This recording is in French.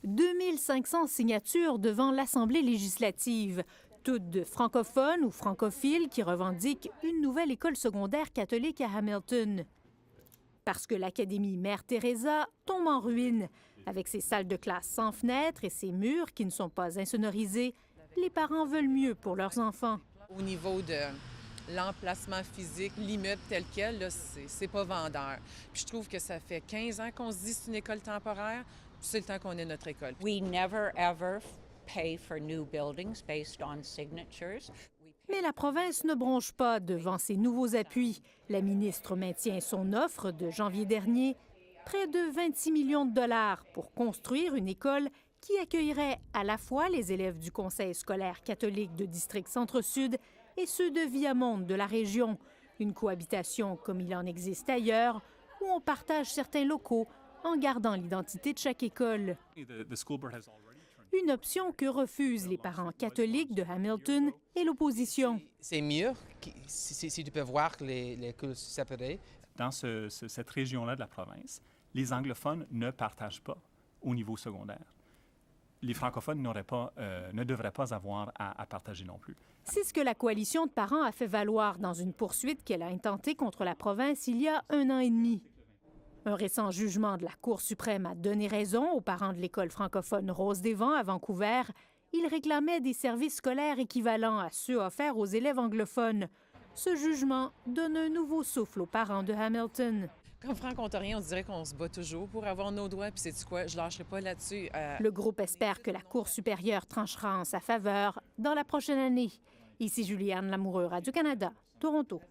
2500 signatures devant l'Assemblée législative, toutes de francophones ou francophiles qui revendiquent une nouvelle école secondaire catholique à Hamilton. Parce que l'Académie Mère Teresa tombe en ruine. Avec ses salles de classe sans fenêtres et ses murs qui ne sont pas insonorisés, les parents veulent mieux pour leurs enfants. Au niveau de l'emplacement physique, l'immeuble tel quel, là, c'est pas vendeur. Puis je trouve que ça fait 15 ans qu'on se dit que c'est une école temporaire, puis c'est le temps qu'on ait notre école. We never ever pay for new buildings based on signatures. Mais la province ne bronche pas devant ces nouveaux appuis. La ministre maintient son offre de janvier dernier, près de 26 millions de dollars pour construire une école qui accueillerait à la fois les élèves du Conseil scolaire catholique de District Centre-Sud et ceux de Viamonde de la région. Une cohabitation comme il en existe ailleurs, où on partage certains locaux en gardant l'identité de chaque école. Une option que refusent les parents catholiques de Hamilton et l'opposition. C'est mieux si tu peux voir les écoles séparées. Dans cette région-là de la province, les anglophones ne partagent pas au niveau secondaire. Les francophones ne devraient pas avoir à partager non plus. C'est ce que la coalition de parents a fait valoir dans une poursuite qu'elle a intentée contre la province il y a 1 an et demi. Un récent jugement de la Cour suprême a donné raison aux parents de l'école francophone Rose des Vents à Vancouver. Ils réclamaient des services scolaires équivalents à ceux offerts aux élèves anglophones. Ce jugement donne un nouveau souffle aux parents de Hamilton. Comme franc-ontarien, on dirait qu'on se bat toujours pour avoir nos droits, puis c'est quoi, je lâcherai pas là-dessus. Le groupe espère que la Cour supérieure tranchera en sa faveur dans la prochaine année. Ici Juliane Lamoureux, Radio-Canada, Toronto.